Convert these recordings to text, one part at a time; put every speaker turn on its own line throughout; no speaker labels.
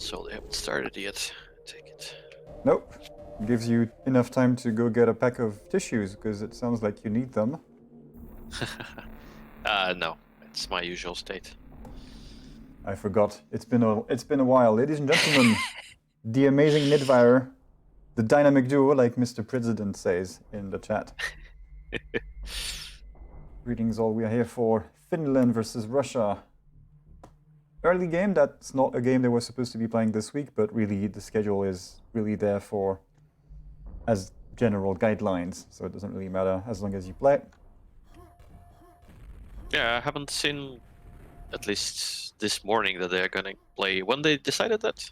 So they haven't started yet. Take it.
Nope. Gives you enough time to go get a pack of tissues, because it sounds like you need them.
No, it's my usual state.
I forgot. It's been a while. Ladies and gentlemen, the amazing Nidweyr, the dynamic duo, like Mr. President says in the chat. Greetings all, we are here for Finland versus Russia. Early game, that's not a game they were supposed to be playing this week, but really the schedule is really there for as general guidelines, so it doesn't really matter as long as you play.
Yeah, I haven't seen, at least this morning, that they're gonna play. When they decided that?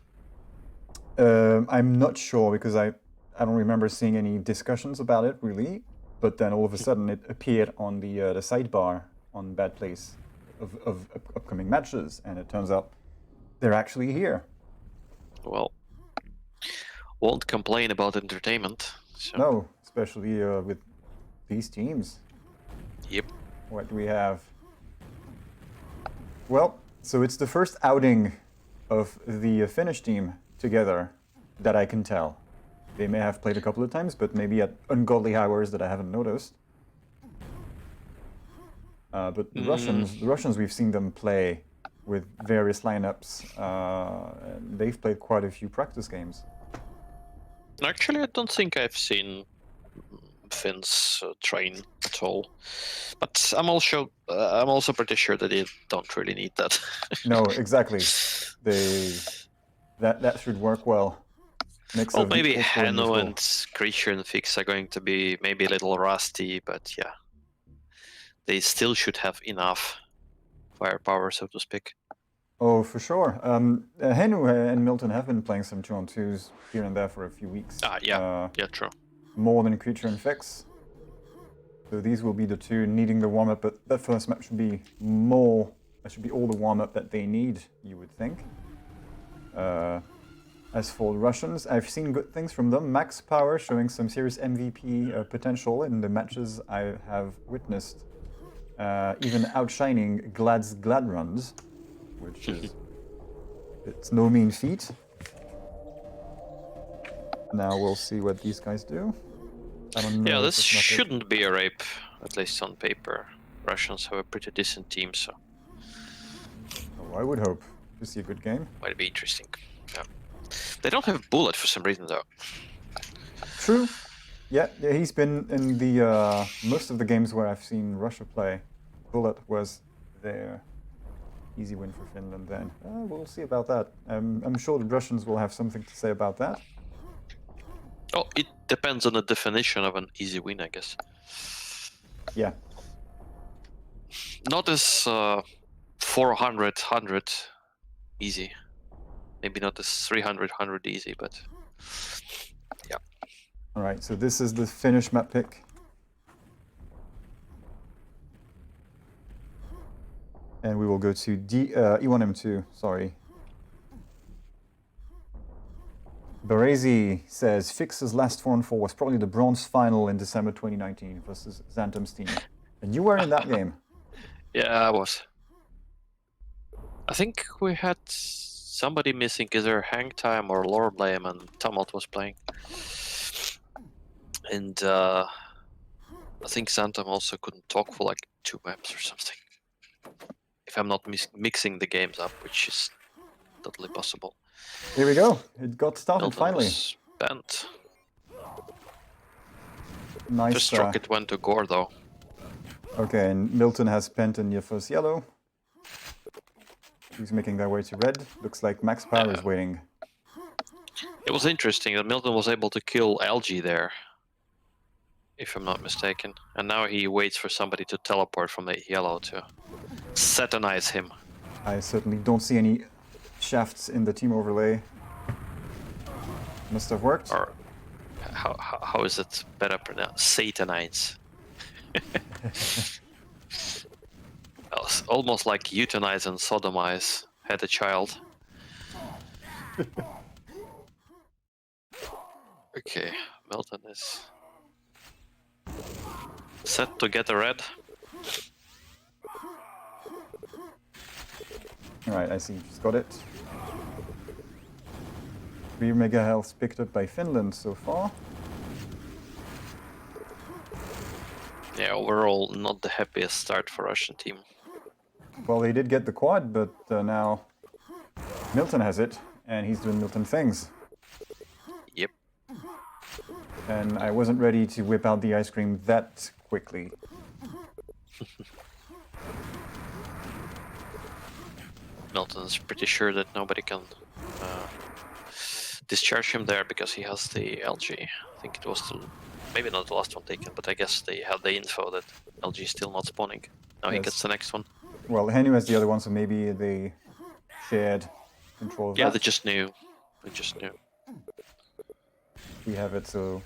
I'm not sure, because I don't remember seeing any discussions about it really, but then all of a sudden it appeared on the sidebar on Bad Place of upcoming matches, and it turns out they're actually here.
Well, won't complain about entertainment. So.
No, especially with these teams.
Yep.
What do we have? Well, so it's the first outing of the Finnish team together that I can tell. They may have played a couple of times, but maybe at ungodly hours that I haven't noticed. But the Russians, we've seen them play with various lineups. They've played quite a few practice games.
Actually, I don't think I've seen Finns train at all. But I'm also pretty sure that they don't really need that.
No, exactly. That should work well.
Well, maybe Hanno and Creature and Fix are going to be maybe a little rusty, but yeah. They still should have enough firepower, so to speak.
Oh, for sure. Hanno and Milton have been playing some 2-on-2s here and there for a few weeks.
Yeah, true.
More than Creature and Fix. So these will be the two needing the warm-up, but that first map should be more. That should be all the warm-up that they need, you would think. As for the Russians, I've seen good things from them. Max Power showing some serious MVP potential in the matches I have witnessed. Even outshining Glad's Glad runs, which is it's no mean feat. Now we'll see what these guys do. I don't know.
Yeah, this shouldn't be a rape, at least on paper. Russians have a pretty decent team, so.
Oh, I would hope to see a good game.
Might be interesting. Yeah. They don't have Bullet for some reason, though.
True. Yeah, he's been in the most of the games where I've seen Russia play. Bullet was their easy win for Finland then. We'll see about that. I'm sure the Russians will have something to say about that.
Oh, it depends on the definition of an easy win, I guess.
Yeah.
Not as 400, 100 easy. Maybe not as 300, 100 easy, but yeah.
All right, so this is the Finnish map pick. And we will go to E1M2, sorry. Baresi says, Fix's last 4-on-4 was probably the bronze final in December 2019 versus Xantum's team. And you were in that game.
Yeah, I was. I think we had somebody missing, either Hang Time or Lore Blame, and Tumult was playing. And I think Xantum also couldn't talk for like 2 maps or something. If I'm not mixing the games up, which is totally possible.
Here we go. It got started
Milton
finally.
Was bent.
Nice.
Just rocket went to Gore though.
Okay, and Milton has pent in your first yellow. He's making their way to red. Looks like Max Power is waiting.
It was interesting that Milton was able to kill Algae there, if I'm not mistaken. And now he waits for somebody to teleport from the yellow to satanize him.
I certainly don't see any shafts in the team overlay. Must have worked.
Or how is it better pronounced? Satanize. Almost like euthanize and sodomize. Had a child. Okay, Milton is set to get a red.
Alright, I see. Just got it. 3 mega health picked up by Finland so far.
Yeah, overall, not the happiest start for Russian team.
Well, they did get the quad, but now Milton has it, and he's doing Milton things.
Yep.
And I wasn't ready to whip out the ice cream that quickly.
Milton's pretty sure that nobody can discharge him there because he has the LG. I think it was maybe not the last one taken, but I guess they had the info that LG is still not spawning. Now he
Yes.
gets the next one.
Well, Henu has the other one, so maybe they shared control of
Yeah,
that.
they just knew. They just knew.
We have it, so...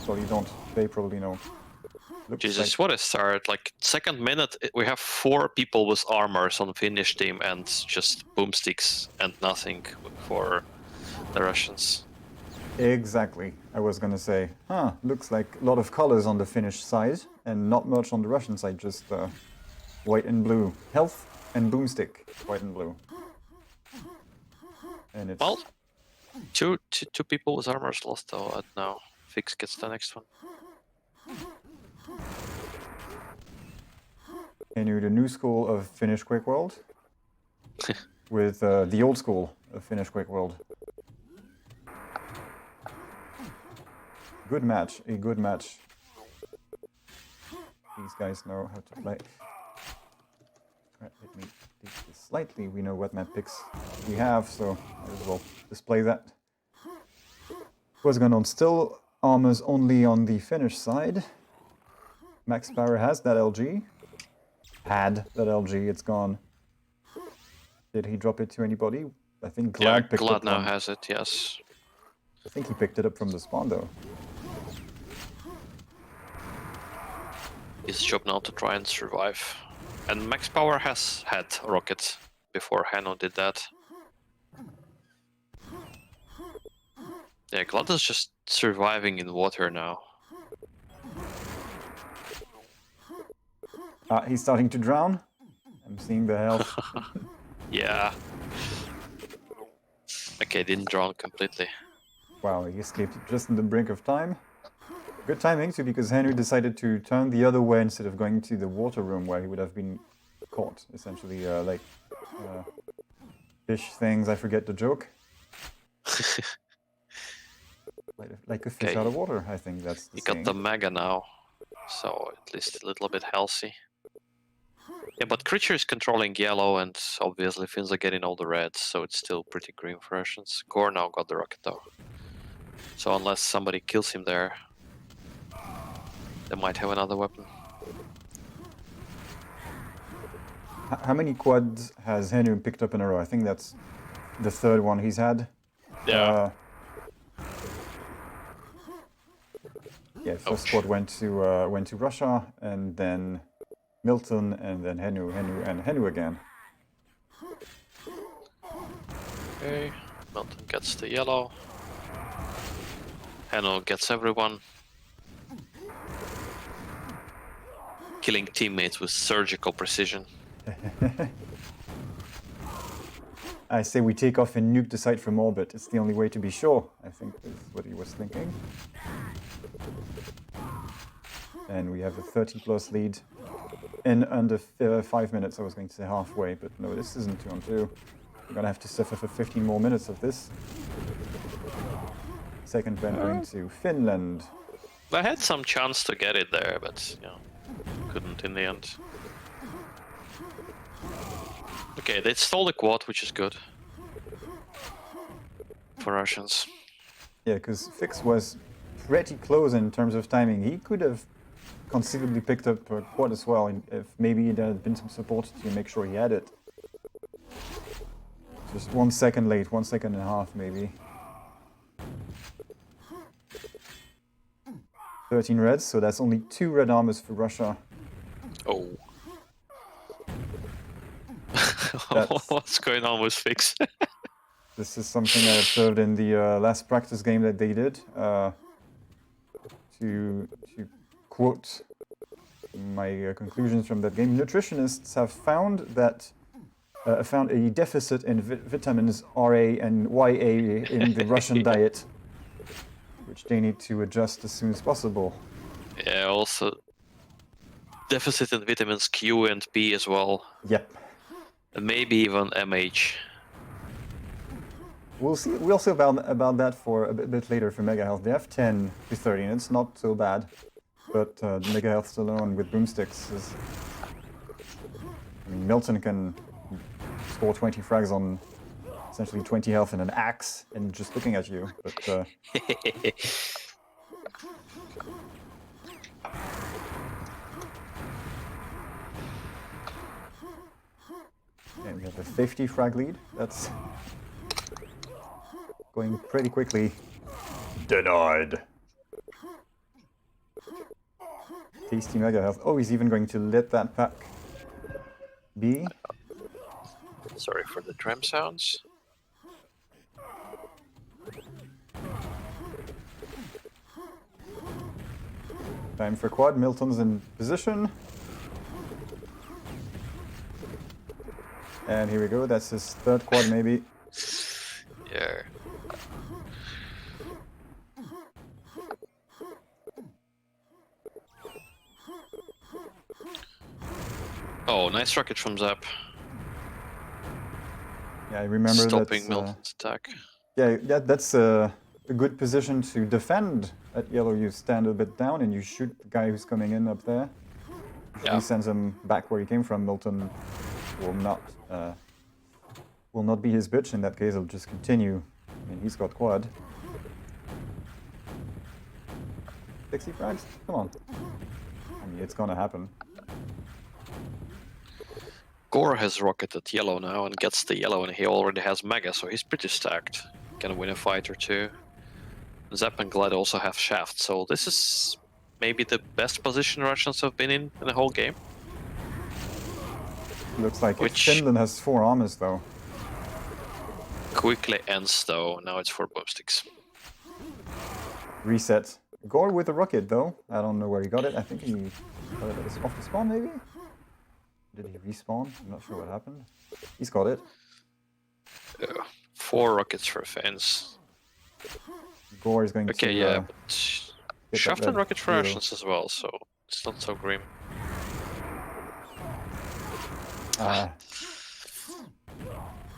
Well, you don't. They probably know. Looks
Jesus,
like...
what a start. Like, second minute, we have 4 people with armors on the Finnish team and just boomsticks and nothing for the Russians.
Exactly. I was gonna say, looks like a lot of colors on the Finnish side, and not much on the Russian side, just white and blue. Health and boomstick, white and blue. And it's...
Well, two people with armors lost though, and now Fix gets the next one.
Henu, the new school of Finnish QuakeWorld, with the old school of Finnish QuakeWorld. Good match, a good match. These guys know how to play. Right, let me take this slightly. We know what map picks we have, so might as well display that. What's going on? Still armors only on the Finnish side. Max Power has that LG. Had that LG, it's gone. Did he drop it to anybody? I think Glad picked
Glad
up
now
one.
has it, yes.
I think he picked it up from the spawn though.
His job now to try and survive. And Max Power has had rockets before Hanno did that. Yeah, Glad is just surviving in water now.
He's starting to drown. I'm seeing the health.
Yeah. Okay, didn't drown completely.
Wow, he escaped just in the brink of time. Good timing too, because Henry decided to turn the other way instead of going to the water room where he would have been caught, essentially, like fish things. I forget the joke. Like a fish
Okay.
out of water, I think that's the
He
saying.
got the Mega now, so at least a little bit healthy. Yeah, but Creature is controlling yellow, and obviously Finns are getting all the reds, so it's still pretty green for Russians. Gore now got the rocket though. So unless somebody kills him there, they might have another weapon.
How many quads has Henry picked up in a row? I think that's the third one he's had.
Yeah.
Yeah, first squad went to Russia, and then Milton, and then Henu, and Henu again.
Okay, Milton gets the yellow. Henu gets everyone. Killing teammates with surgical precision.
I say we take off and nuke the site from orbit. It's the only way to be sure, I think is what he was thinking. And we have a 30+ lead in under 5 minutes. I was going to say halfway, but no, this isn't 2 on 2. We're going to have to suffer for 15 more minutes of this. Second bend going to Finland.
I had some chance to get it there, but you know, couldn't in the end. Okay, they stole the quad, which is good for Russians.
Yeah, because Fix was pretty close in terms of timing. He could have conceivably picked up a quad as well, if maybe there had been some support to make sure he had it. Just 1 second late, 1.5 seconds maybe. 13 reds, so that's only 2 red armors for Russia.
Oh.
That's-
What's going on with Fix?
This is something I observed in the last practice game that they did. To quote my conclusions from that game, nutritionists have found that found a deficit in vitamins RA and YA in the Russian diet, which they need to adjust as soon as possible.
Yeah, also deficit in vitamins Q and P as well.
Yep.
And maybe even MH.
We'll see about that for a bit later for Mega Health. They have 10 to 30, and it's not so bad. But the Mega Health alone with boomsticks is... I mean, Milton can score 20 frags on essentially 20 health and an axe and just looking at you. But and we have a 50 frag lead. That's going pretty quickly. Denied. Tasty Mega Health. Oh, he's even going to let that pack be.
Sorry for the tram sounds.
Time for quad. Milton's in position. And here we go. That's his third quad, maybe.
Yeah. Oh, nice rocket from Zap.
Yeah, I remember
stopping
that's,
Milton's attack.
Yeah, that's a good position to defend. At yellow, you stand a bit down and you shoot the guy who's coming in up there. If he sends him back where he came from, Milton will not be his bitch. In that case, he'll just continue. I mean, he's got quad. 60 frags? Come on. I mean, it's gonna happen.
Gore has rocketed yellow now and gets the yellow, and he already has Mega, so he's pretty stacked. Can win a fight or two. Zap and Glad also have Shaft, so this is maybe the best position Russians have been in the whole game.
Looks like
Which
Finland has 4 armors, though.
Quickly ends, though. Now it's 4 boomsticks.
Reset. Gore with a rocket, though. I don't know where he got it. I think he got it off the spawn, maybe? Did he respawn? I'm not sure what happened. He's got it.
4 rockets for fence.
Gore is going to...
Okay, yeah, but Shaft and rocket for
hero.
Russians as well, so it's not so grim.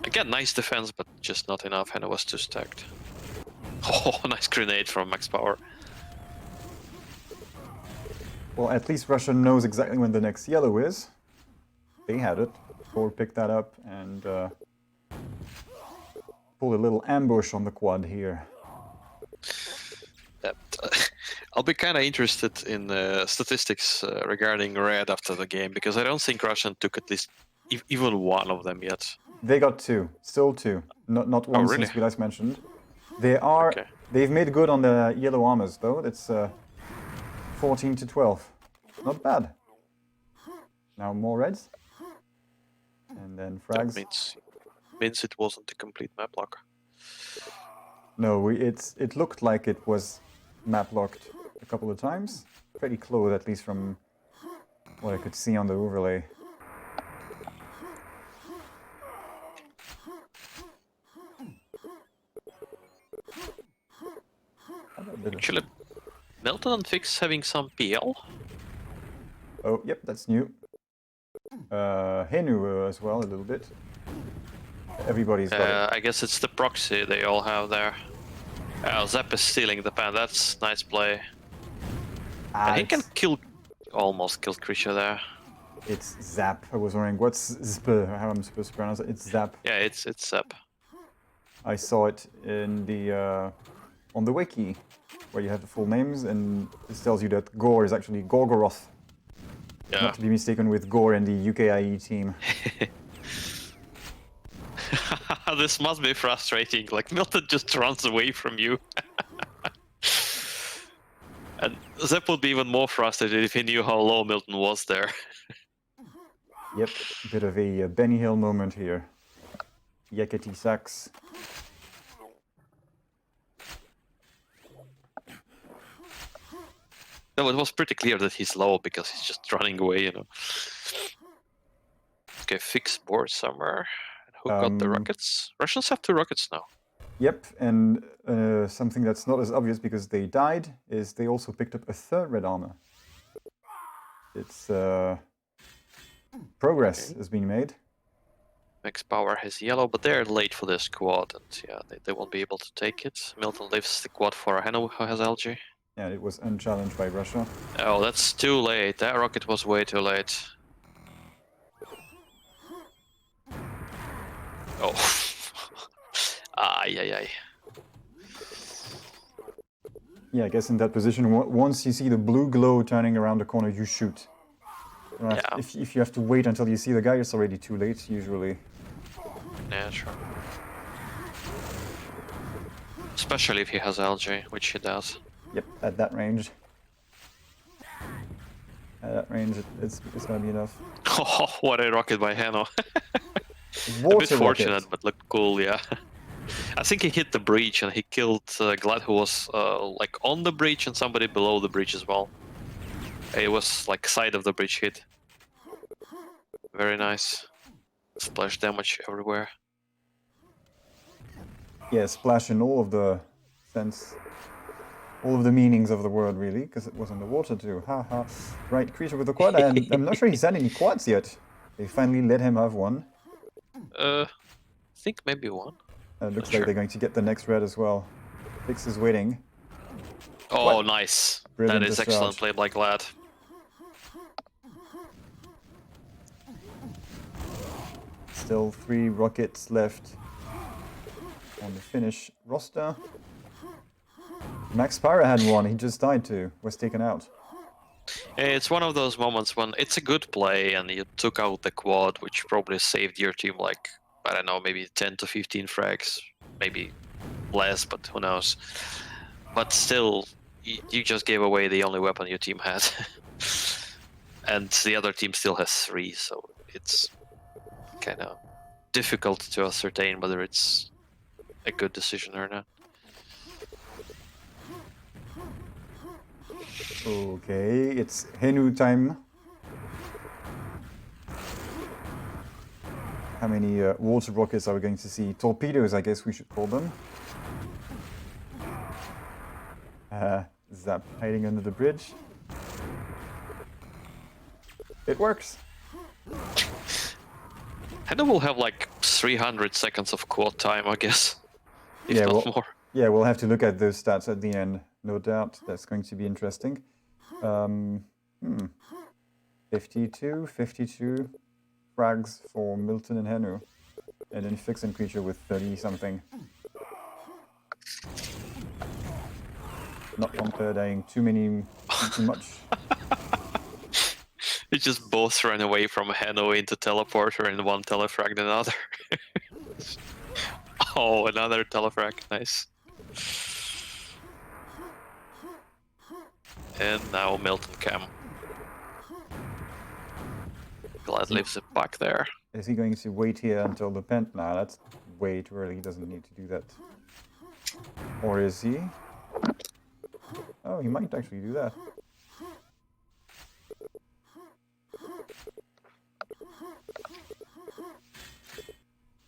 Again, nice defense, but just not enough, and it was too stacked. Oh, nice grenade from Max Power.
Well, at least Russia knows exactly when the next yellow is. They had it. Gore picked that up and pulled a little ambush on the quad here.
That, I'll be kind of interested in statistics regarding Red after the game, because I don't think Russian took at least even one of them yet.
They got 2. Still 2. Not one
really?
since we last mentioned. They've made good on the yellow armors, though. It's 14 to 12. Not bad. Now more reds. And then frags.
That means it wasn't a complete map lock.
No, it looked like it was map locked a couple of times. Pretty close, at least from what I could see on the overlay.
Actually, Milton and Fix having some PL?
Oh, yep, that's new. Henu as well, a little bit. Everybody's got it.
I guess it's the proxy they all have there. Zap is stealing the pan, that's nice play. And he can almost kill Krisha there.
It's Zap. I was wondering what's how I'm supposed to pronounce it. It's Zap.
Yeah, it's Zap.
I saw it in the on the wiki, where you have the full names, and this tells you that Gore is actually Gorgoroth.
Yeah.
Not to be mistaken with Gore and the UKIE team.
This must be frustrating, like Milton just runs away from you. And Zep would be even more frustrated if he knew how low Milton was there.
Yep, bit of a Benny Hill moment here. Yakety sax. No, it was pretty clear that he's low because he's just running away, you know.
risk a fixed board somewhere. Who got the rockets? Russians have 2 rockets now.
Yep, and something that's not as obvious because they died is they also picked up a 3rd red armor. It's progress has been made.
Max Power has yellow, but they're late for this quad, and yeah, they won't be able to take it. Milton leaves the quad for Hanno, who has LG.
Yeah, it was unchallenged by Russia.
Oh, that's too late. That rocket was way too late. Oh. Ay, ay, ay.
Yeah, I guess in that position, once you see the blue glow turning around the corner, you shoot.
Yeah.
If you have to wait until you see the guy, it's already too late, usually.
Yeah, sure. Especially if he has LG, which he does.
Yep, at that range. At that range, it's gonna be enough.
Oh, what a rocket by Hanno.
Water
a bit fortunate,
rocket.
but looked cool, yeah. I think he hit the breach and he killed Glad, who was like on the breach, and somebody below the breach as well. It was like side of the breach hit. Very nice. Splash damage everywhere.
Yeah, splash in all of the sense. All of the meanings of the word, really, because it was underwater too. Haha. Right, creature with a quad, and I'm not sure he's had any quads yet. They finally let him have one.
I think maybe one.
Looks like they're going to get the next red as well. Fix is waiting.
Oh,
What?
nice.
Brilliant
That is excellent
discharge.
play by Glad.
Still 3 rockets left on the Finnish roster. Max Pyra had one, he just died too, was taken out.
It's one of those moments when it's a good play and you took out the quad, which probably saved your team like, I don't know, maybe 10 to 15 frags, maybe less, but who knows. But still, you just gave away the only weapon your team had. And the other team still has 3, so it's kind of difficult to ascertain whether it's a good decision or not.
Okay, it's Henu time. How many water rockets are we going to see? Torpedoes, I guess we should call them. Zap hiding under the bridge. It works.
Hanno will have like 300 seconds of quad time, I guess. If
Yeah,
not more.
Yeah, we'll have to look at those stats at the end, no doubt. That's going to be interesting. 52 frags for Milton and Henu. And then Fix and Creature with 30-something. Not one dying too much.
They just both ran away from Hanno into teleporter and one telefragged another. Oh, another telefrag, nice. And now Milton Cam. Glad leaves it back there.
Is he going to wait here until the pent? Nah, that's way too early. He doesn't need to do that. Or is he? Oh, he might actually do that.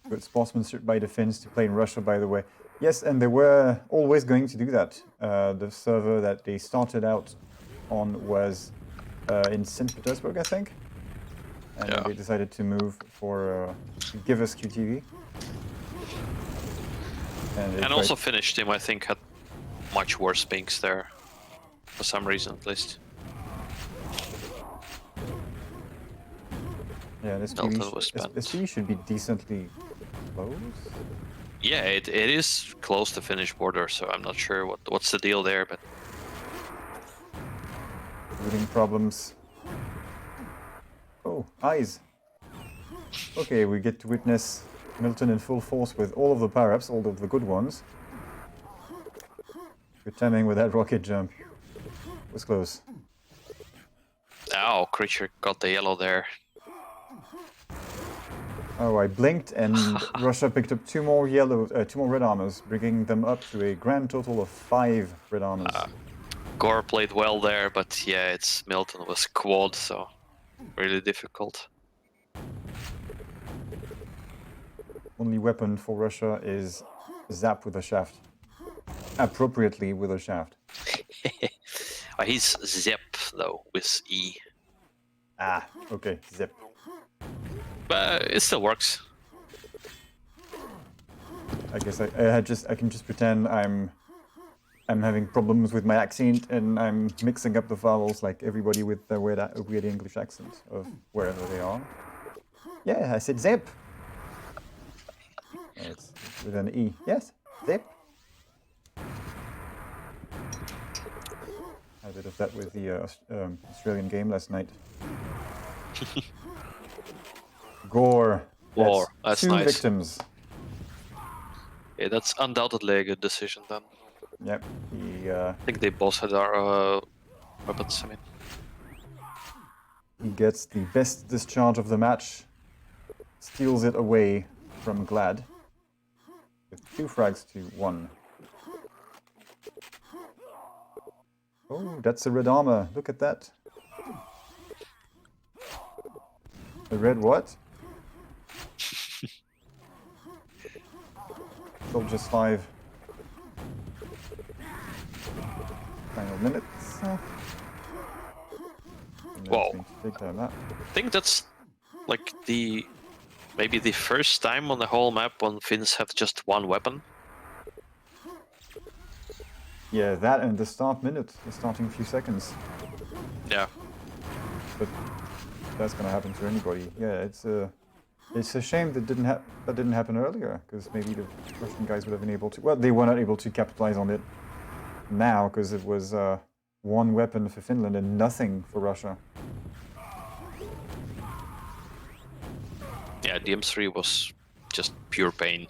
Good sportsmanship by the Finns to play in Russia, by the way. Yes, and they were always going to do that. The server that they started out on was in St. Petersburg, I think. And
Yeah.
they decided to move for give us QTV.
And also Finnish team, I think, had much worse pings there. For some reason, at least.
Yeah, this SPV should be decently close.
Yeah, it is close to Finnish border, so I'm not sure what's the deal there, but...
Routing problems. Oh, eyes. Okay, we get to witness Milton in full force with all of the power-ups, all of the good ones. Good timing with that rocket jump. It was close.
Oh, creature got the yellow there.
Oh, I blinked and Russia picked up two more red armors, bringing them up to a grand total of 5 red armors.
Gore played well there, but yeah, it's Milton was quad, so really difficult.
only weapon for Russia is zap with a shaft. Appropriately with a shaft.
He's Zep, though, with E.
Ah, okay, zip.
But it still works.
I guess I can just pretend I'm having problems with my accent and I'm mixing up the vowels like everybody with their weird English accent of wherever they are. Yeah, I said zip. Oh, it's with an E. Yes, zip. I had a bit of that with the Australian game last night. Gore.
Gore, that's
two
nice.
victims.
Yeah, that's undoubtedly a good decision then.
Yep.
I think they both had our weapons. I mean,
He gets the best discharge of the match, steals it away from Glad with 2 frags to 1. Oh, that's a red armor. Look at that. A red what? Soldiers 5. Final minutes.
Whoa.
Take that map.
I think that's like maybe the first time on the whole map when Finns have just one weapon.
Yeah, that and the start minute, the starting few seconds.
Yeah.
But that's gonna happen to anybody. Yeah, it's a shame that didn't happen earlier, because maybe the Russian guys would have been able to. Well, they were not able to capitalize on it now because it was one weapon for Finland and nothing for Russia.
Yeah, DM3 was just pure pain.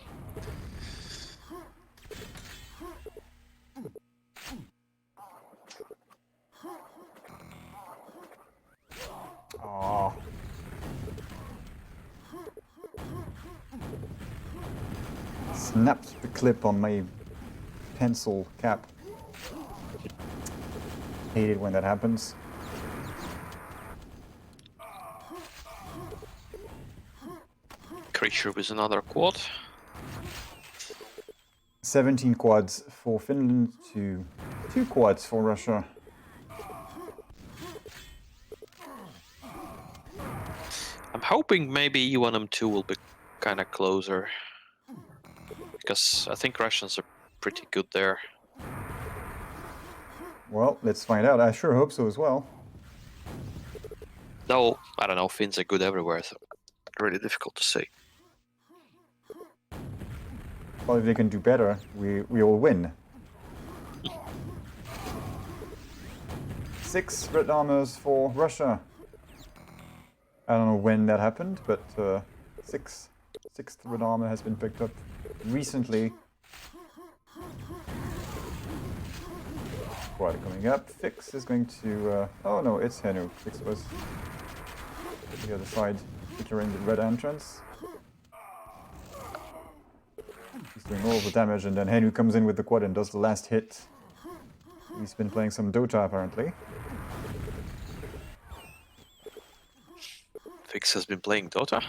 Oh. Snapped the clip on my pencil cap. Hate it when that happens.
Creature with another quad.
17 quads for Finland to 2 quads for Russia.
I'm hoping maybe E1M2 will be kind of closer. Because I think Russians are pretty good there.
Well, let's find out. I sure hope so as well.
Though, I don't know, Finns are good everywhere, so really difficult to say.
Well, if they can do better, we will win. 6 red armors for Russia. I don't know when that happened, but sixth red armor has been picked up recently. Quad coming up. Fix is going to... oh no, it's Henu. Fix was the other side, securing the red entrance. He's doing all the damage, and then Henu comes in with the quad and does the last hit. He's been playing some Dota, apparently.
Fix has been playing Dota?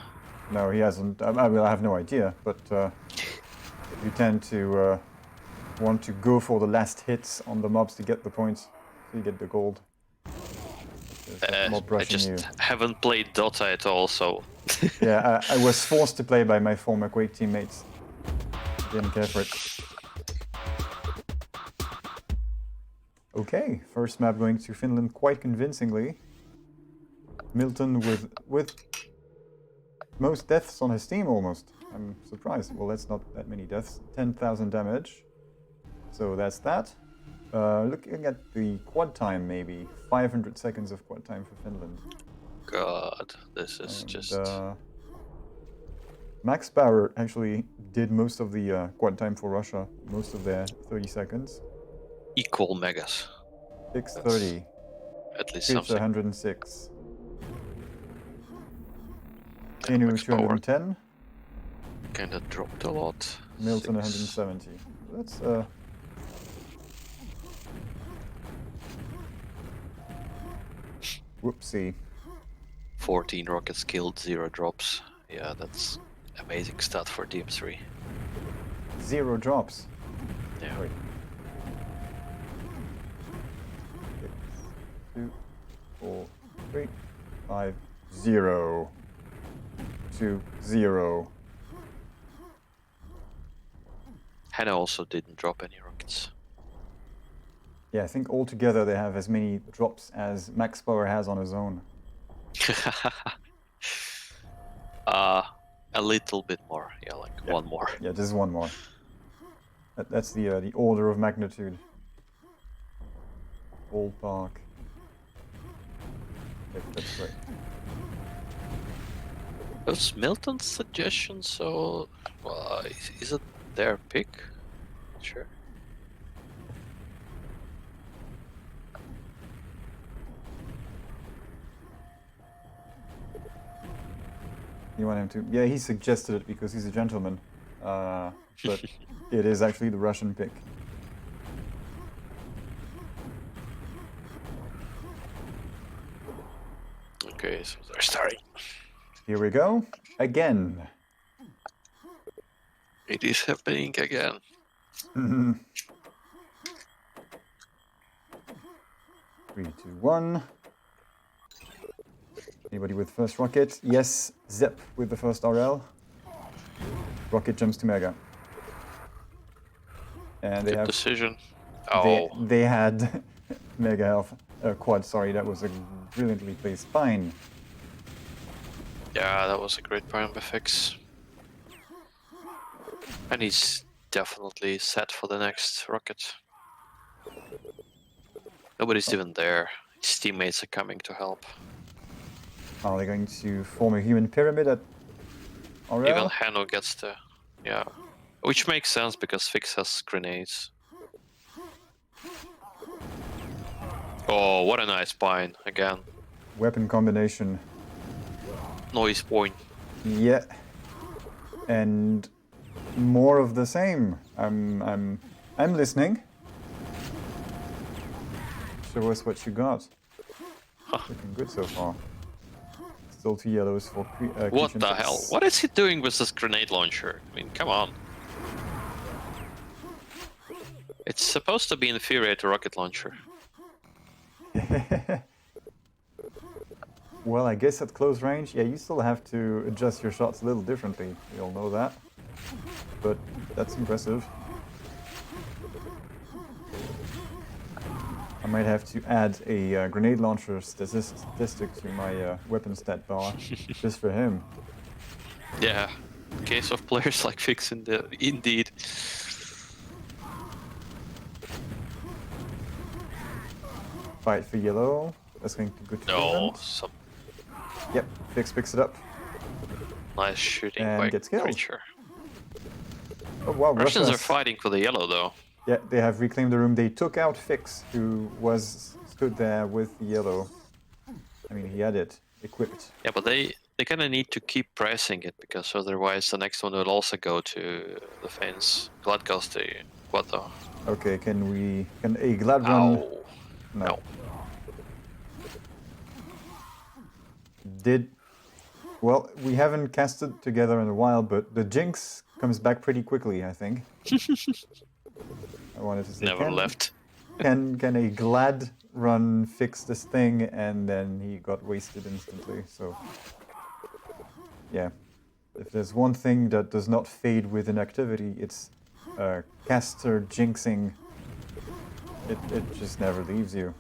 No, he hasn't. I have no idea, but you tend to want to go for the last hits on the mobs to get the points, so you get the gold. Mob
I
rushing
just
you.
haven't played Dota at all, so...
Yeah, I was forced to play by my former Quake teammates. Didn't care for it. Okay, first map going to Finland quite convincingly. Milton with most deaths on his team almost. I'm surprised. Well, that's not that many deaths. 10,000 damage. So that's that. Looking at the quad time, maybe 500 seconds of quad time for Finland.
God, this is just...
Max Power actually did most of the quad time for Russia, most of their 30 seconds.
Equal megas.
630.
At least
Pizza
something.
106. Inu
Max power
210.
Kinda dropped a lot.
Milton
6.
170. That's whoopsie.
14 rockets killed, 0 drops. Yeah, that's Amazing stat for DM3.
0 drops.
Yeah.
Wait. 6, 2, 4, 3, 5, 0. 2, 0.
Hannah also didn't drop any rockets.
Yeah, I think altogether they have as many drops as Max Power has on his own.
A little bit more. Yeah, like
Yeah.
one more.
Yeah, just one more. That's the order of magnitude. Ballpark. That's right.
Was Milton's suggestion so? Is it their pick? Sure.
You want him to? Yeah, he suggested it because he's a gentleman. But it is actually the Russian pick.
Okay, so they're starting.
Here we go. Again.
It is happening again.
3, 2, 1. Anybody with first rocket? Yes, Zep with the first RL. Rocket jumps to Mega. And they
Good
have
decision. Oh,
they had Mega Health Quad. Sorry, that was a brilliantly placed Fine.
yeah, that was a great Pyramid fix. And he's definitely set for the next rocket. Nobody's even there. His teammates are coming to help.
Are they going to form a human pyramid at RL?
Even Hanno gets the... Yeah. Which makes sense because Fix has grenades. Oh, what a nice pine, again.
Weapon combination.
Noise point.
Yeah. And more of the same. I'm listening. Show us what you got. Looking good so far. Still 2 yellows for
What the hell? What is he doing with this grenade launcher? I mean, come on. It's supposed to be inferior to rocket launcher.
Well, I guess at close range, yeah, you still have to adjust your shots a little differently. We all know that. But that's impressive. I might have to add a grenade launcher statistic to my weapon stat bar just for him.
Yeah. In case of players like Fix, indeed.
Fight for yellow. That's going to go to
No,
Finland.
some
Yep, Fix picks it up.
nice shooting
And
by
gets killed.
Creature.
Oh wow,
Russians are
Russia's-
fighting for the yellow though.
Yeah, they have reclaimed the room. They took out Fix, who stood there with the yellow. I mean, he had it equipped.
Yeah, but they kind of need to keep pressing it because otherwise the next one will also go to the fence. Glad goes to Quad though.
Okay, can a Glad run?
Ow.
No.
No.
Well, we haven't casted together in a while, but the Jinx comes back pretty quickly, I think. I wanted to say,
Never left.
Can a Glad run fix this thing? And then he got wasted instantly. So, yeah, if there's one thing that does not fade with inactivity, it's caster jinxing. It just never leaves you.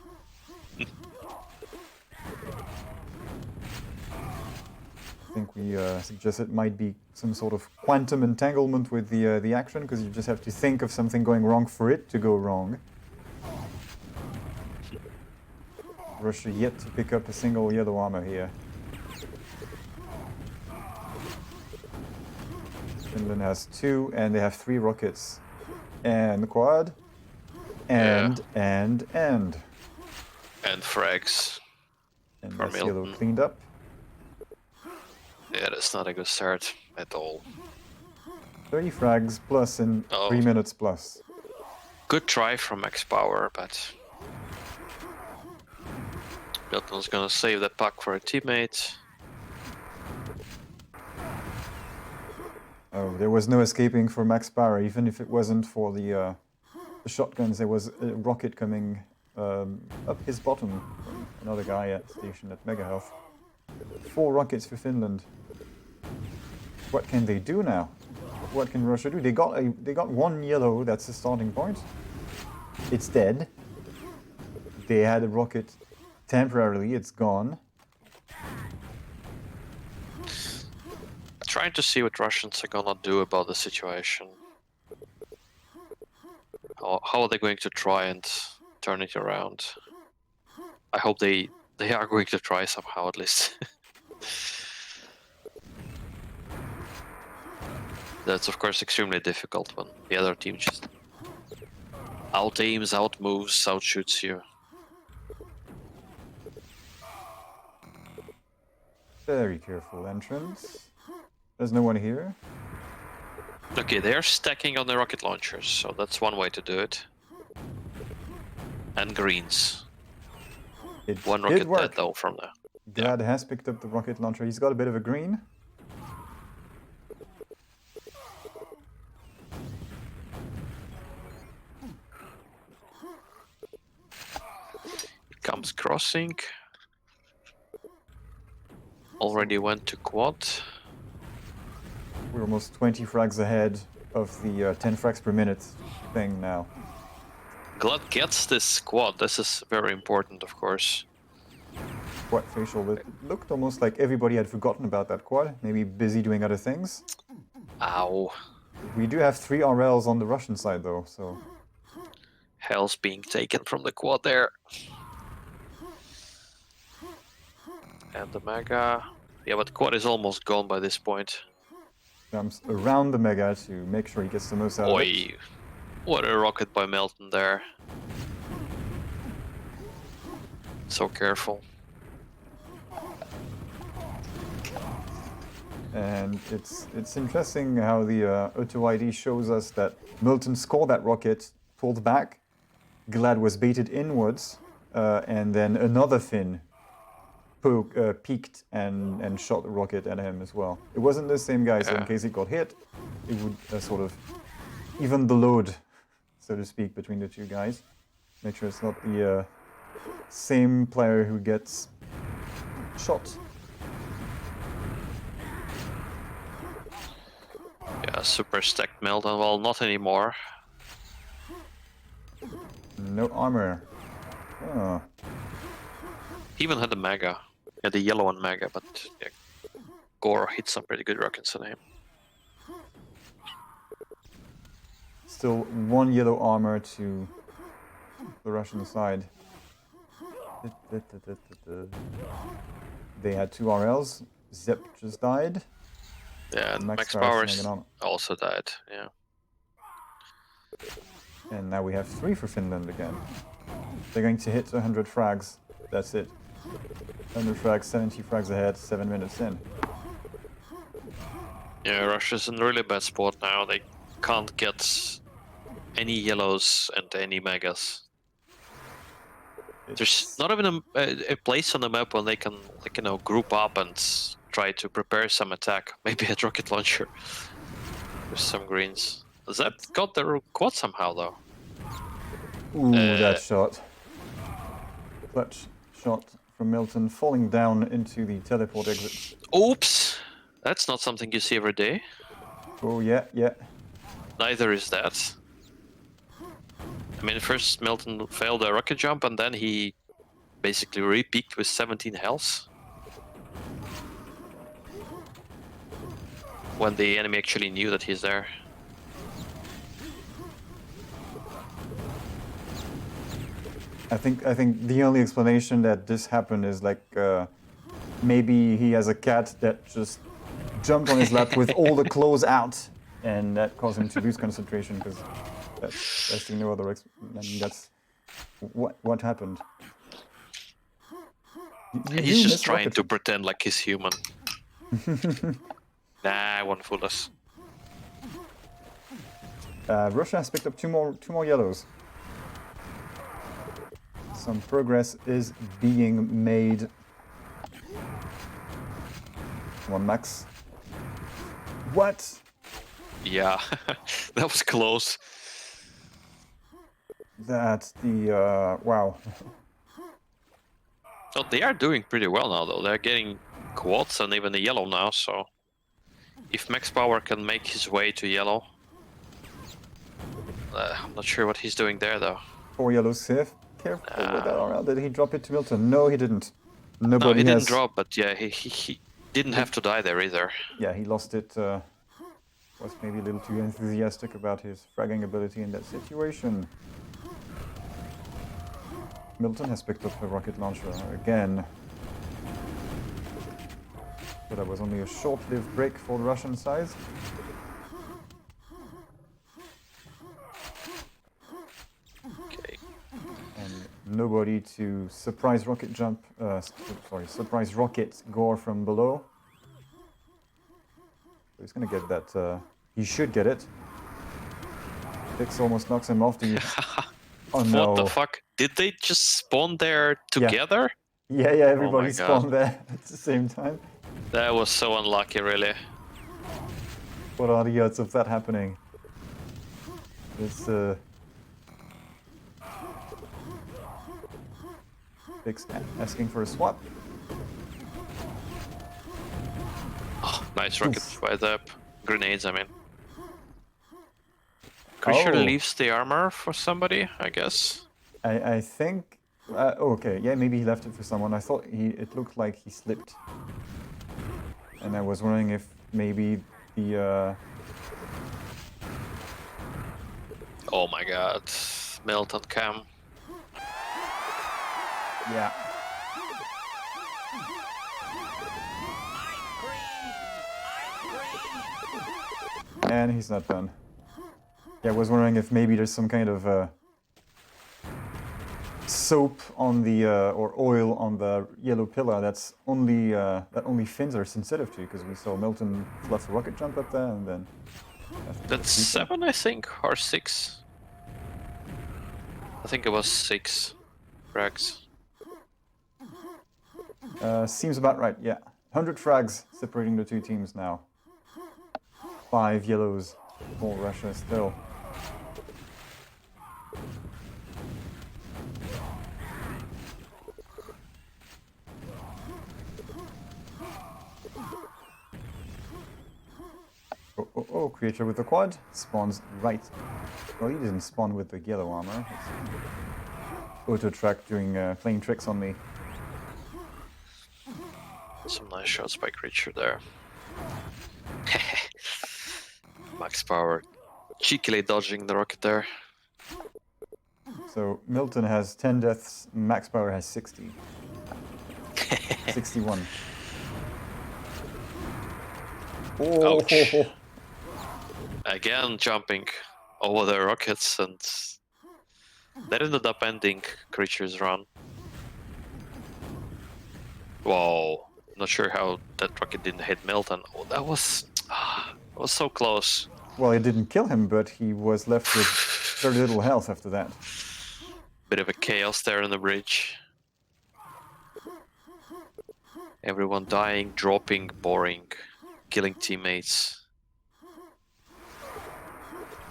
I think we suggest it might be some sort of quantum entanglement with the action, because you just have to think of something going wrong for it to go wrong. Russia yet to pick up a single yellow armor here. Finland has 2, and they have 3 rockets. And the quad. And.
And frags.
And
For
that's yellow
Milton.
cleaned up.
Yeah, that's not a good start at all.
30 frags plus in
Oh.
3 minutes plus.
Good try from Max Power, but Milton's gonna save that puck for a teammate.
Oh, there was no escaping for Max Power, even if it wasn't for the shotguns. There was a rocket coming up his bottom from another guy at station at Mega Health. 4 rockets for Finland. What can they do now? What can Russia do? They got 1 yellow. That's the starting point. It's dead. They had a rocket temporarily. It's gone.
Trying to see what Russians are gonna do about the situation. How are they going to try and turn it around? I hope they are going to try somehow at least. That's of course extremely difficult when the other team just out-aims, out-moves, out-shoots you.
Very careful entrance. There's no one here.
Okay, they're stacking on the rocket launchers, so that's one way to do it. And greens.
It
One
did
rocket
work.
dead though from there.
Glad has picked up the rocket launcher. He's got a bit of a green.
Comes crossing. Already went to quad.
We're almost 20 frags ahead of the 10 frags per minute thing now.
Glad gets this squad. This is very important, of course.
Quad facial. It looked almost like everybody had forgotten about that quad. Maybe busy doing other things.
Ow.
We do have 3 RLs on the Russian side though, so...
Hell's being taken from the quad there. And the mega. Yeah, but quad is almost gone by this point.
Jumps around the mega to make sure he gets the most out of it.
Oi. What a rocket by Melton there. So careful.
And it's interesting how the auto ID shows us that Milton scored that rocket, pulled back, Glad was baited inwards, and then another Finn peeked and shot the rocket at him as well. It wasn't the same guy, so in case he got hit, it would sort of even the load, so to speak, between the 2 guys. Make sure it's not the same player who gets shot.
Yeah, super stacked Melton. Well, not anymore.
No armor. Oh.
He even had the mega. Yeah, the yellow and mega, but yeah, Gore hit some pretty good rockets on him.
Still 1 yellow armor to the Russian side. They had 2 RLs. Zep just died.
Yeah, and Max
Power's
Powers
hanging on.
also died, yeah.
And now we have 3 for Finland again. They're going to hit 100 frags. That's it. 100 frags, 70 frags ahead, 7 minutes in.
Yeah, Russia's in a really bad spot now. They can't get any yellows and any megas. There's not even a place on the map where they can, like, you know, group up and try to prepare some attack. Maybe a rocket launcher with some greens. Zep got the quad somehow though.
Ooh, that shot. Clutch shot from Milton, falling down into the teleport exit.
Oops! That's not something you see every day.
Oh, yeah, yeah.
Neither is that. I mean, first Milton failed a rocket jump and then he basically re-peaked with 17 health. When the enemy actually knew that he's there.
I think the only explanation that this happened is like maybe he has a cat that just jumped on his lap with all the clothes out, and that caused him to lose concentration because that's no other. I mean, that's what happened.
He's just trying to pretend like he's human. Nah, I won't fool us.
Russia has picked up two more yellows. Some progress is being made. Come on, Max. What?
Yeah, that was close.
That's the wow.
So they are doing pretty well now, though. They're getting quads and even the yellow now. So if Max Power can make his way to yellow, I'm not sure what he's doing there, though.
4 yellows safe. Careful with that around. Did he drop it to Milton? No, he didn't.
No,
Nobody
he didn't
has.
drop, but yeah, he didn't have to die there either.
Yeah, he lost it. Was maybe a little too enthusiastic about his fragging ability in that situation. Milton has picked up a rocket launcher again. But that was only a short-lived break for the Russian side.
Okay.
And nobody to surprise rocket jump. Surprise rocket gore from below. So he's gonna get that. He should get it. Dix almost knocks him off the. Oh no!
What the fuck? Did they just spawn there together?
Yeah, everybody
God.
spawned there at the same time.
That was so unlucky, really.
What are the odds of that happening? It's Dix asking for a swap.
Oh, nice rocket right up. Grenades, I mean. Creature leaves the armor for somebody, I guess.
I think. Okay, yeah, maybe he left it for someone. I thought it looked like he slipped, and I was wondering if maybe the.
Oh my god, Milton Cam.
Yeah. And he's not done. Yeah, I was wondering if maybe there's some kind of soap on the or oil on the yellow pillar that's only that only Finns are sensitive to, because we saw Milton fluff a rocket jump up there and then.
That's 7, I think, or 6. I think it was 6 frags.
Seems about right. Yeah, 100 frags separating the two teams now. 5 yellows for Russia still. Oh, creature with the quad spawns right. Well, he didn't spawn with the yellow armor. Auto track doing playing tricks on me.
Some nice shots by creature there. Max Power cheekily dodging the rocket there.
So Milton has 10 deaths, Max Power has 60. 61. Oh.
Ouch. Again jumping over the rockets, and that ended up ending creature's run. Whoa. Not sure how that rocket didn't hit Milton. Oh, that was so close.
Well, it didn't kill him, but he was left with very little health after that.
Bit of a chaos there on the bridge. Everyone dying, dropping, boring, killing teammates.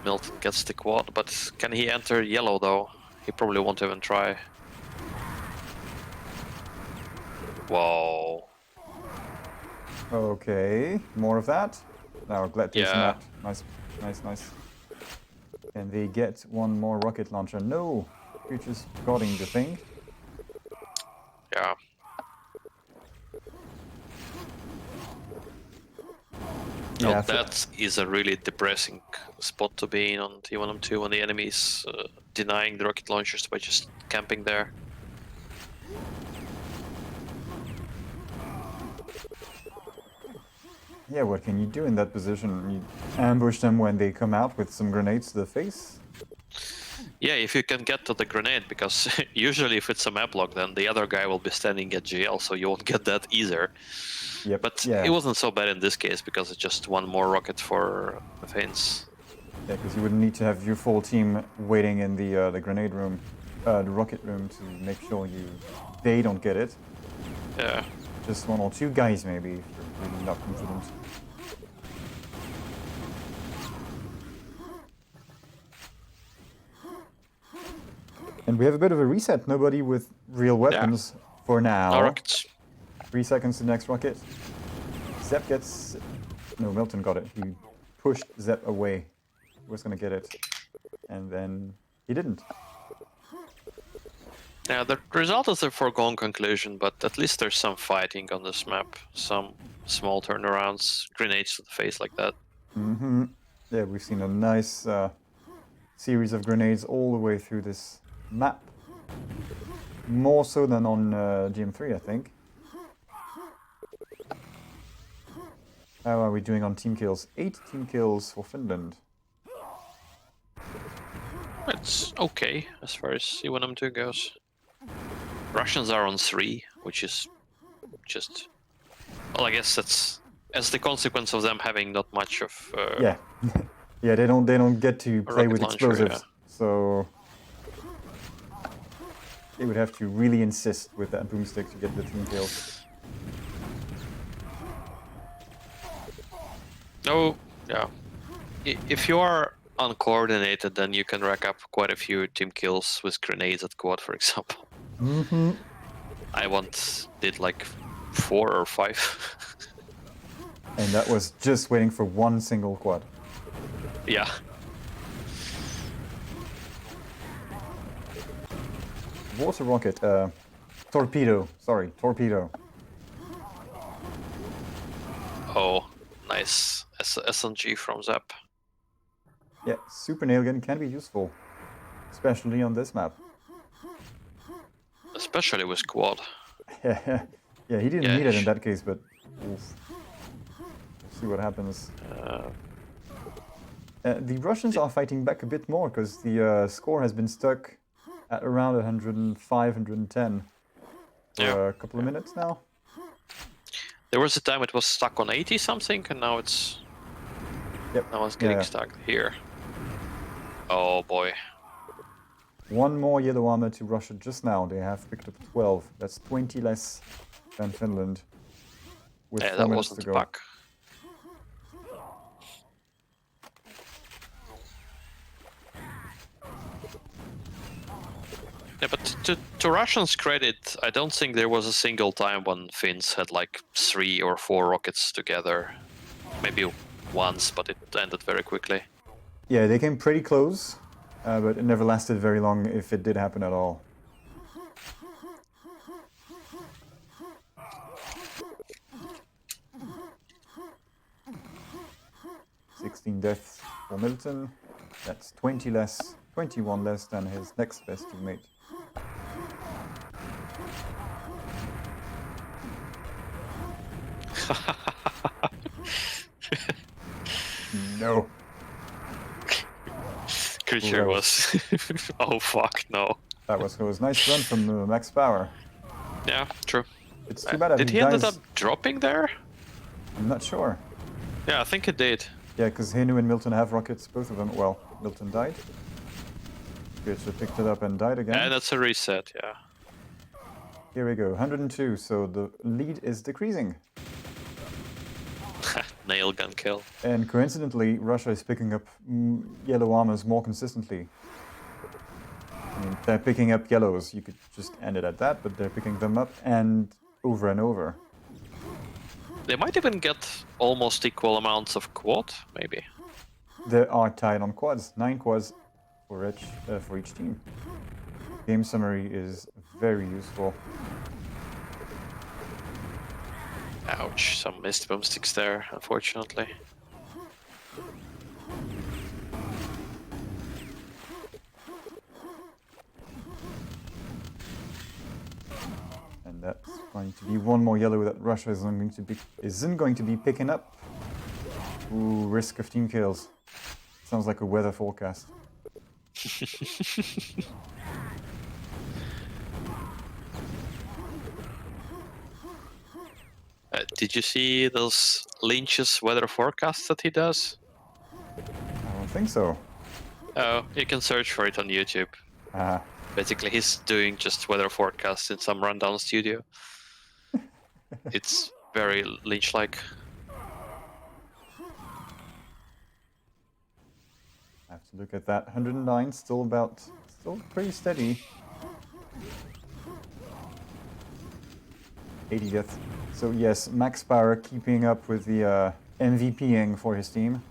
Milton gets the quad, but can he enter yellow though? He probably won't even try. Whoa.
Okay, more of that. Now, glad to see
Yeah.
that. Nice. And they get one more rocket launcher. No! Creature's guarding the thing.
Yeah.
Yeah,
that is a really depressing spot to be in on T1 M2 when the enemy is denying the rocket launchers by just camping there.
Yeah, what can you do in that position? You ambush them when they come out with some grenades to the face?
Yeah, if you can get to the grenade, because usually if it's a map lock, then the other guy will be standing at GL, so you won't get that either.
Yep.
But
yeah.
it wasn't so bad in this case, because it's just one more rocket for the Finns.
Yeah, because you would need to have your full team waiting in the grenade room, the rocket room, to make sure they don't get it.
Yeah.
Just 1 or 2 guys maybe, if you're really not confident. And we have a bit of a reset. Nobody with real weapons for now.
No rockets.
3 seconds to the next rocket. Zep gets... No, Milton got it. He pushed Zep away. He was going to get it. And then he didn't.
Yeah, the result is a foregone conclusion, but at least there's some fighting on this map. Some small turnarounds, grenades to the face like that.
Mm-hmm. Yeah, we've seen a nice series of grenades all the way through this map. More so than on GM3, I think. How are we doing on team kills? 8 team kills for Finland.
It's okay as far as C1M2 goes. Russians are on 3, which is just... Well, I guess that's as the consequence of them having not much of...
Yeah. Yeah, they don't get to play with
launcher,
explosives.
yeah.
So they would have to really insist with that boomstick to get the team kills.
No, yeah. If you are uncoordinated, then you can rack up quite a few team kills with grenades at quad, for example.
Mm-hmm.
I once did like 4 or 5.
And that was just waiting for one single quad.
Yeah.
Water rocket, torpedo. Sorry, torpedo.
Oh, nice. SNG from Zap.
Yeah, super nail gun can be useful, especially on this map.
Especially with quad.
Yeah, he didn't
Yeah,
need it in that case, but oof. We'll see what happens. The Russians are fighting back a bit more because the score has been stuck at around 105, 110 for a couple of minutes now.
There was a time it was stuck on 80 something, and now it's...
Yep.
Now it's getting stuck here. Oh boy.
One more yellow armor to Russia just now. They have picked up 12. That's 20 less than Finland. With 4
that
minutes
wasn't
to
the
go.
bug. Yeah, but to Russians' credit, I don't think there was a single time when Finns had like 3 or 4 rockets together. Maybe once, but it ended very quickly.
Yeah, they came pretty close, but it never lasted very long if it did happen at all. "16 deaths for Milton. That's 20 less, 21 less than his next best teammate. No.
Creature was... oh fuck, no.
That was nice run from Max Power.
Yeah, true.
It's too bad that
Did he
dies.
ended up dropping there?
I'm not sure.
Yeah, I think it did.
Yeah, because Henu and Milton have rockets, both of them. Well, Milton died. Creature picked it up and died again.
Yeah, that's a reset, yeah.
Here we go, 102, so the lead is decreasing.
Nail gun kill.
And coincidentally, Russia is picking up yellow armors more consistently. I mean, they're picking up yellows. You could just end it at that, but they're picking them up and over.
They might even get almost equal amounts of quad, maybe.
They are tied on quads, 9 quads for each team. Game summary is very useful.
Ouch, some missed boomsticks there, unfortunately.
And that's going to be one more yellow that Russia isn't going to be picking up. Ooh, risk of team kills. Sounds like a weather forecast.
Did you see those Lynch's weather forecasts that he does?
I don't think so.
Oh, you can search for it on YouTube. Basically, he's doing just weather forecasts in some rundown studio. It's very Lynch-like.
I have to look at that. 109, still about Still pretty steady. 80 deaths. So yes, Max Power keeping up with the MVPing for his team.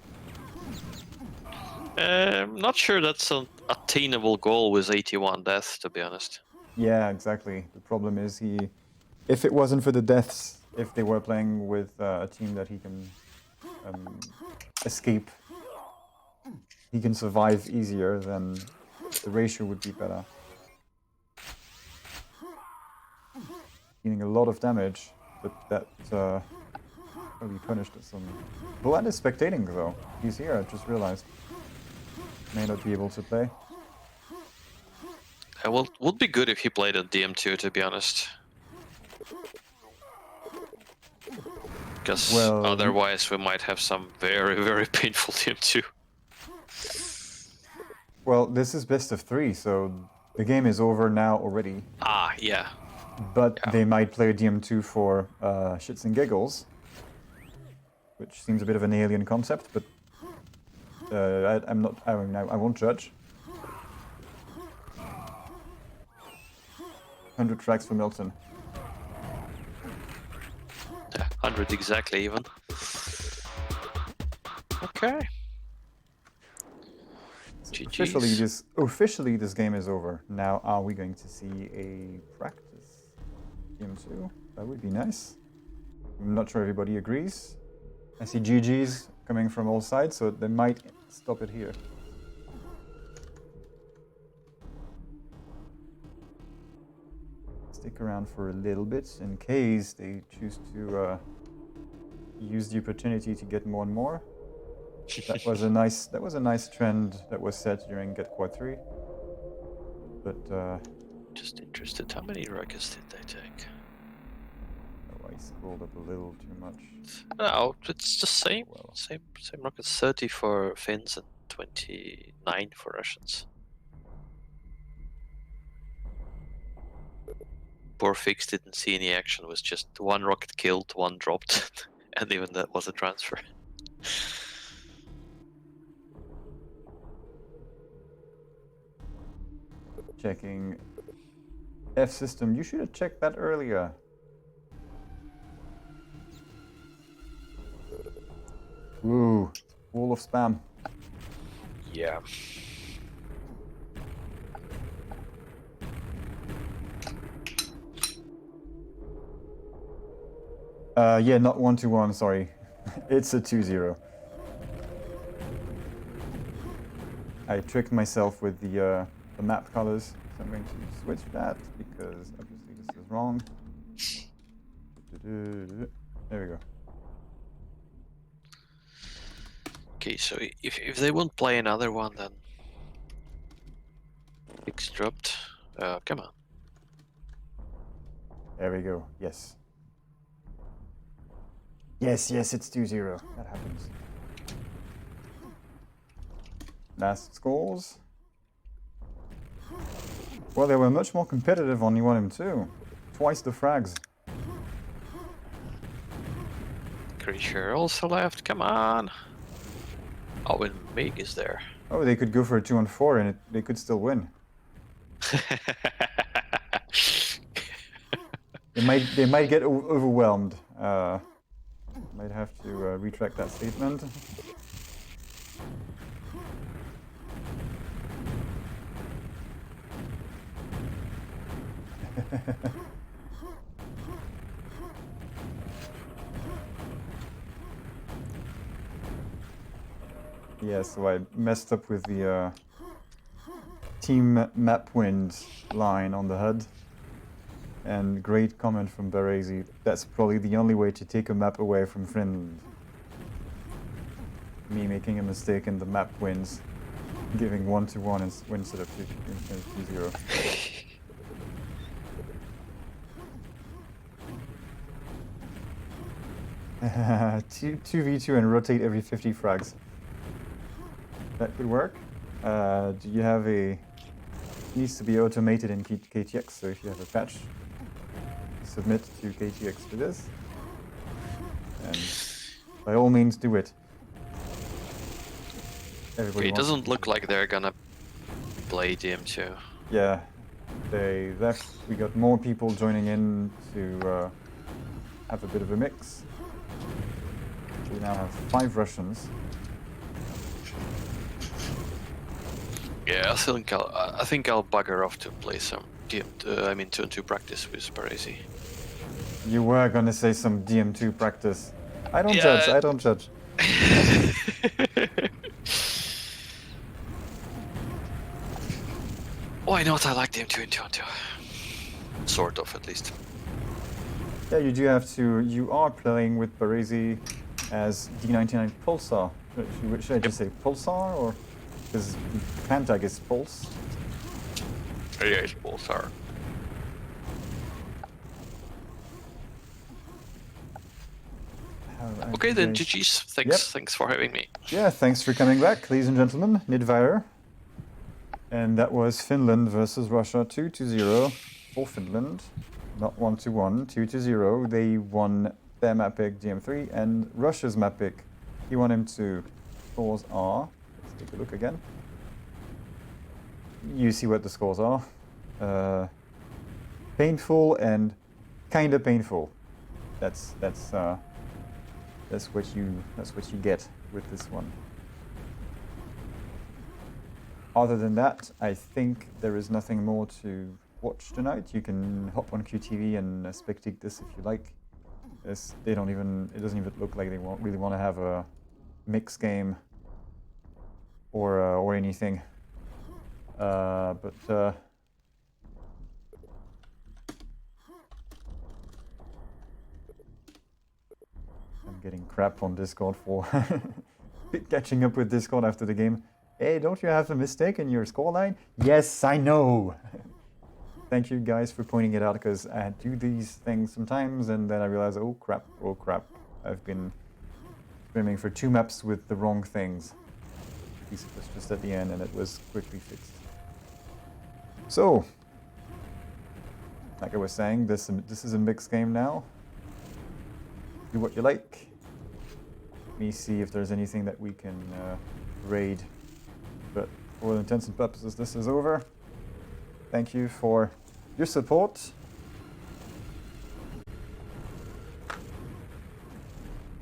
Not sure that's an attainable goal with 81 deaths, to be honest.
Yeah, exactly. The problem is if it wasn't for the deaths, if they were playing with a team that he can escape, he can survive easier, then the ratio would be better. Dealing a lot of damage, but that will be punished with some... Vlad is spectating though. He's here, I just realized. May not be able to play.
Would be good if he played at DM2, to be honest. Because
Well,
otherwise we might have some very, very painful DM2.
Well, this is best of 3, so the game is over now already.
Ah, yeah.
But
Yeah.
they might play DM2 for shits and giggles, which seems a bit of an alien concept, but I won't judge. 100 tracks for Milton.
Yeah, 100 exactly even. Okay.
So
GG's.
officially this game is over. Now are we going to see a practice DM2? That would be nice. I'm not sure everybody agrees. I see GG's coming from all sides, so they might stop it here. Stick around for a little bit in case they choose to use the opportunity to get more and more. That was a nice trend that was set during GetQuad 3. But
Just interested, how many rockets did they take?
oh, I scrolled up a little too much.
No, it's the same.
Well.
Same rockets. 30 for Finns and 29 for Russians. Poor Fix didn't see any action. Was just one rocket killed, one dropped, and even that was a transfer.
Checking F system. You should have checked that earlier. Ooh, wall of spam.
Yeah.
Yeah, not 1-1, sorry. It's a 2-0. I tricked myself with the map colors, so I'm going to switch that because obviously this is wrong. There we go.
Okay, so if they won't play another one, then Fix dropped. Come on.
There we go. Yes. Yes, it's 2-0. That happens. Last scores. Well, they were much more competitive on E1 M2. Twice the frags.
Creature also left. Come on. Oh, and Mig is there.
Oh, they could go for a 2-on-4 and they could still win. They might get overwhelmed. Might have to retract that statement. Yeah, so I messed up with the team map wins line on the HUD. And great comment from Baresi. That's probably the only way to take a map away from Finland. Me making a mistake in the map wins, giving 1-1 instead of 2-0. 2v2 and rotate every 50 frags. That could work. Do you have a... Needs to be automated in KTX, so if you have a patch, submit to KTX for this. And by all means do it. Everybody
Okay, it doesn't look like they're gonna play DM2.
Yeah, they left. We got more people joining in to have a bit of a mix. We now have 5 Russians.
Yeah, I think I'll bugger off to play some DM2. I mean 2-2 practice with Parisi.
You were gonna say some DM2 practice. I don't judge.
Yeah.
I don't judge.
Why not? I like DM2 and 2-2. Sort of, at least.
Yeah, you do have to. You are playing with Baresi as D99 Pulsar. Should I just say Pulsar, or because Pantag is Pulse?
Yeah, it's Pulsar. Okay then, GG's. Thanks for having me.
Yeah, thanks for coming back, ladies and gentlemen. Nidweyr. And that was Finland versus Russia, 2-0 for Finland. Not 1-1, 2-0. They won their map pick GM3, and Russia's map pick, he won M2. Scores are, let's take a look again. You see what the scores are. Painful and kinda painful. That's what you get with this one. Other than that, I think there is nothing more to watch tonight. You can hop on QTV and spectate this if you like. It doesn't even look like they really want to have a mix game or anything. But I'm getting crap on Discord for catching up with Discord after the game. Hey, don't you have a mistake in your scoreline? Yes, I know. Thank you guys for pointing it out, because I do these things sometimes and then I realize, oh crap, I've been streaming for 2 maps with the wrong things. At least it was just at the end and it was quickly fixed. So, like I was saying, this is a mixed game now. Do what you like. Let me see if there's anything that we can raid. But for all intents and purposes, this is over. Thank you for your support.